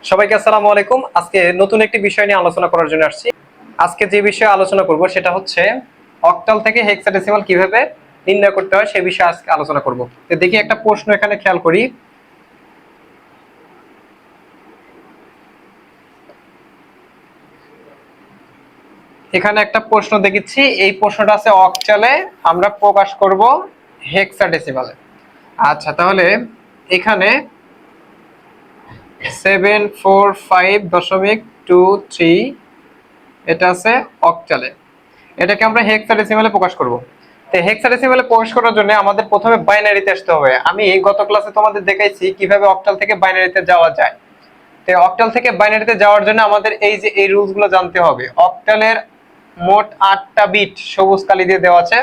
সবাইকে আসসালামু আলাইকুম। আজকে নতুন একটি বিষয় নিয়ে আলোচনা করার জন্য আসছি। আজকে যে বিষয়ে আলোচনা করব সেটা হচ্ছে অক্টাল থেকে হেক্সাডেসিমাল কিভাবে নির্ণয় করতে হয় সেই বিষয়ে আজকে আলোচনা করব। তো দেখি একটা প্রশ্ন এখানে খেয়াল করি। এখানে একটা প্রশ্ন দেখেছি, এই প্রশ্নটা আছে অক্টালে, আমরা প্রকাশ করব হেক্সাডেসিমালে। আচ্ছা, তাহলে এখানে 745.23 এটা আছে অক্টালে, এটাকে আমরা হেক্সাডেসিমালে প্রকাশ করব। তো হেক্সাডেসিমালে প্রকাশ করার জন্য আমাদের প্রথমে বাইনারিতে আসতে হবে। আমি গত ক্লাসে তোমাদের দেখাইছি কিভাবে অক্টাল থেকে বাইনারিতে যাওয়া যায়। তো অক্টাল থেকে বাইনারিতে যাওয়ার জন্য আমাদের এই যে এই রুলস গুলো জানতে হবে। অক্টালের মোট 8টা বিট সবুজ কালি দিয়ে দেওয়া আছে,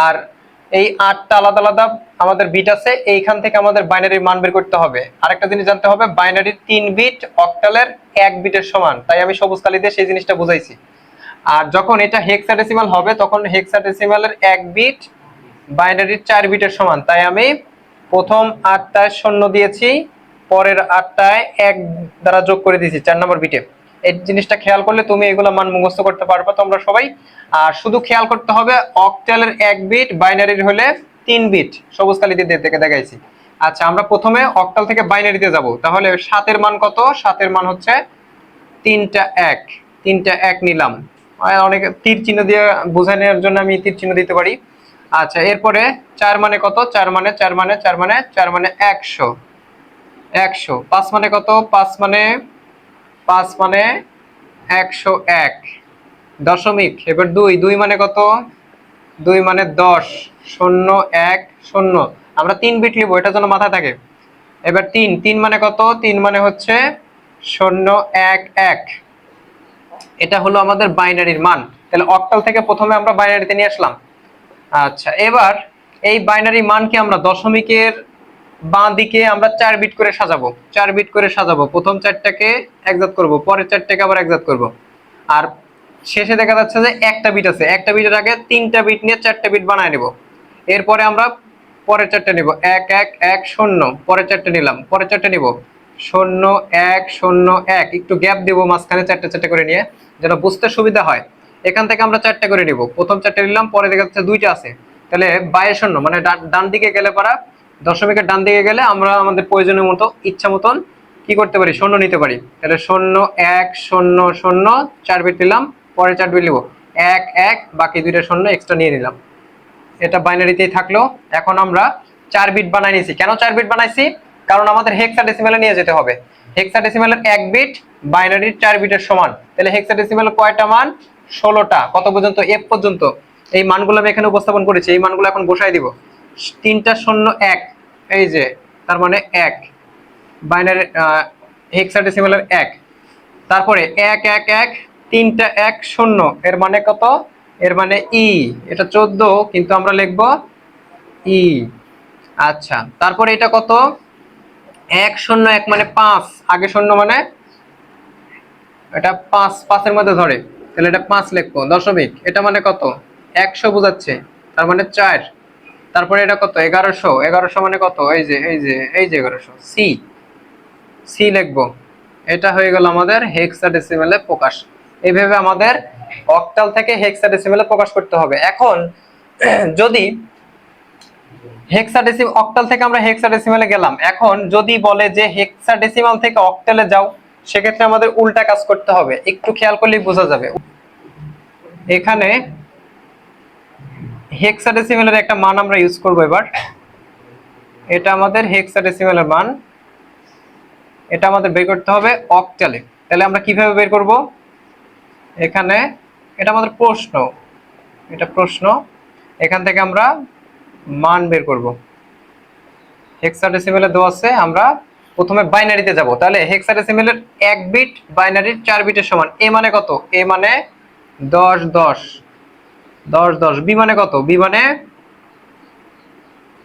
আর এই 8টা আলাদা আলাদা আমাদের বিট আছে। এইখান থেকে আমাদের বাইনারির মান বের করতে হবে। আরেকটা জিনিস জানতে হবে, বাইনারির 3 বিট অক্টালের 1 বিটের সমান, তাই আমি সবুজ কালি দিয়ে সেই জিনিসটা বুঝাইছি। আর যখন এটা হেক্সাডেসিমাল হবে তখন হেক্সাডেসিমালের 1 বিট বাইনারির 4 বিটের সমান, তাই আমি প্রথম 8টায় 0 দিয়েছি, পরের 8টায় 1 দ্বারা যোগ করে দিয়েছি 4 নম্বর বিটে। এই জিনিসটা খেয়াল করলে তুমি এগুলো মান মুখস্থ করতে পারবে তোমরা সবাই। আর শুধু খেয়াল করতে হবে অক্টালের 1 বিট বাইনারির হলে 3 বিট সবুজ কালি দিয়ে দেখাইছি। আচ্ছা, আমরা প্রথমে অক্টাল থেকে বাইনারিতে যাব। তাহলে 7 এর মান কত? 7 এর মান হচ্ছে 3টা 1, 3টা 1 নিলাম। অনেকে তীর চিহ্ন দিয়ে বোঝানোর জন্য আমি তীর চিহ্ন দিতে পারি। আচ্ছা, এরপরে 4 মানে কত? 4 মানে 4 মানে 4 মানে 4 মানে 100, 100। 5 মানে কত? 5 মানে 101 দশমিক। এবার 2, 2 মানে কত? 2 মানে 10, 0 1 0। আমরা 3 বিট লিখব, এটা যেন মাথায় থাকে। এবার 3, 3 মানে কত? 3 মানে হচ্ছে 0 1 1। এটা হলো আমাদের বাইনারির মান। তাহলে অক্টাল থেকে প্রথমে আমরা বাইনারিতে নিয়ে আসলাম। আচ্ছা, এবার এই বাইনারি মানকে আমরা দশমিকের বাঁ দিকে আমরা 4 বিট করে সাজাবো, 4 বিট করে সাজাবো। প্রথম 4টাকে একজাত করব, পরের 4টাকে আবার একজাত করব। আর শেষে দেখা যাচ্ছে যে একটা বিট আছে, একটা বিটের আগে 3টা বিট নিয়ে 4টা বিট বানায় নেব। এরপরে আমরা পরের 4টা নিব, 1 1 1 0। পরের 4টা নিলাম, পরের 4টা নিব 0 1 0 1। একটু গ্যাপ দেব মাঝখানে 4টা 4টা করে নিয়ে, যেন বুঝতে সুবিধা হয়। এখান থেকে আমরা 4টা করে নিব। প্রথম 4টা নিলাম, পরে দেখা যাচ্ছে 2টা আছে। তাহলে 22 0 মানে ডান দিকে গেলে পারা, দশমিকের ডান দিকে গেলে আমরা আমাদের প্রয়োজনের মতো ইচ্ছা মতন কি করতে পারি? 0 নিতে পারি। তাহলে 0 1 0 0, 4 বিট নিলাম, পরে 4 বিট নিব 1 1, বাকি 2টা 0 এক্সট্রা নিয়ে নিলাম। এটা বাইনারিতেই থাকলো। এখন আমরা 4 বিট বানাই নিয়েছি। কেন 4 বিট বানাইছি? কারণ আমাদের হেক্সাডেসিমালে নিয়ে যেতে হবে। হেক্সাডেসিমালের 1 বিট বাইনারির 4 বিটের সমান। তাহলে হেক্সাডেসিমালের কয়টা মান? 16টা। কত পর্যন্ত? f পর্যন্ত। এই মানগুলো আমি এখানে উপস্থাপন করেছি, এই মানগুলো এখন বসাই দিব। 3টা 0 1, এই যে তার মানে 1 বাইনারি হেক্সাডেসিমালের 1। তারপরে 1 1 1, 3টা 1 0, এর মানে কত? এর মানে ই। এটা 14, কিন্তু আমরা লিখব ই। আচ্ছা, তারপরে এটা কত? 1 0 1 মানে 5, আগে 0 মানে এটা 5, 5 এর মধ্যে ধরে, তাহলে এটা 5 লিখবো। দশমিক, এটা মানে কত? 100 বোঝাচ্ছে, তার মানে 4। তারপরে এটা কত? 1100, 1100 মানে কত? এই যে 1100, সি, সি লিখবো। এটা হয়ে গেল আমাদের হেক্সাডেসিমালে প্রকাশ। এইভাবে আমাদের অক্টাল থেকে হেক্সাডেসিমালে প্রকাশ করতে হবে। এখন যদি অক্টাল থেকে আমরা হেক্সাডেসিমালে গেলাম, এখন যদি বলে যে হেক্সাডেসিমাল থেকে অক্টালে যাও, সেক্ষেত্রে আমাদের উল্টা কাজ করতে হবে। একটু খেয়াল করলেই বোঝা যাবে। এখানে হেক্সাডেসিমালের একটা মান আমরা ইউজ করব এবার। এটা আমাদের হেক্সাডেসিমালের মান, এটা আমাদের বের করতে হবে অক্টালে। তাহলে আমরা কিভাবে বের করব? এখানে এটা আমাদের প্রশ্ন, এটা প্রশ্ন। এখান থেকে আমরা মান বের করব। হেক্সাডেসিমালে দেওয়া আছে, আমরা প্রথমে বাইনারিতে যাব। তাহলে হেক্সাডেসিমালের 1 বিট বাইনারির 4 বিটের সমান। এ মানে কত? এ মানে 10 10, 10 10। বি মানে কত? বি মানে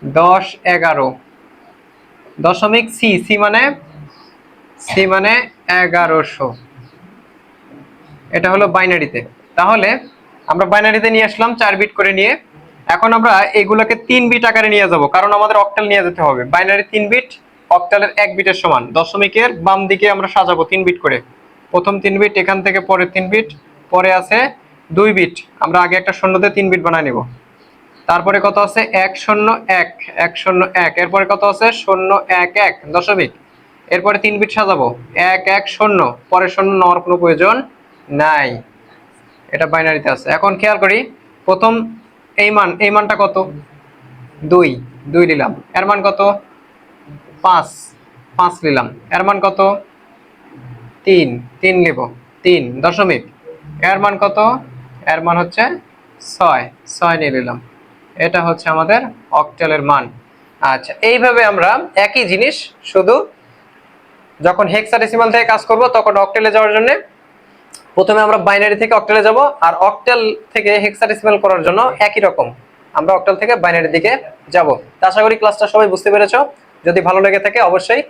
10 11। দশমিক সি, সি মানে 1100। এটা হলো বাইনারিতে। তাহলে আমরা বাইনারিতে নিয়ে আসলাম 4 বিট করে নিয়ে। এখন আমরা এগুলোকে 3 বিট আকারে নিয়ে যাব, কারণ আমাদের অক্টাল নিয়ে যেতে হবে। বাইনারি 3 বিট, অক্টালের 1 বিটের সমান। দশমিকের বাম দিকে আমরা সাজাবো 3 বিট করে। প্রথম 3 বিট, এখান থেকে পরের 3 বিট, পরে আছে 2 বিট, আমরা আগে একটা শূন্যতে 3 বিট বানায় নিব। তারপরে কত আছে 1 0 1 1 0 1, এরপরে কত আছে 0 1 1 দশমিক, এরপরে 3 বিট সাজাবো 1 1 0, পরে 0 নেওয়ার কোনো প্রয়োজন নাই, এটা বাইনারিতে আছে। এখন খেয়াল করি প্রথম এই মানটা কত 2 2 নিলাম, এর মান কত 5 5 নিলাম, এর মান কত 3 3 নেব 3 দশমিক, এর মান কত, এর মান হচ্ছে 6 6 নিয়ে নিলাম। এটা হচ্ছে আমাদের অক্টালের মান। আচ্ছা, এইভাবে আমরা একই জিনিস শুধু যখন হেক্সাডেসিমাল থেকে কাজ করব তখন অক্টালে যাওয়ার জন্য প্রথমে আমরা বাইনারি থেকে অক্টালে যাব, আর অক্টাল থেকে হেক্সাডেসিমাল করার জন্য একই রকম আমরা অক্টাল থেকে বাইনারির দিকে যাব। তা আশা করি ক্লাসটা সবাই বুঝতে পেরেছো। যদি ভালো লেগে থাকে অবশ্যই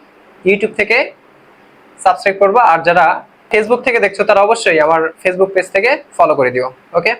ইউটিউব থেকে সাবস্ক্রাইব করবা, আর যারা ফেসবুক থেকে দেখছো তারা অবশ্যই আমার ফেসবুক পেজ থেকে ফলো করে দিও। ওকে।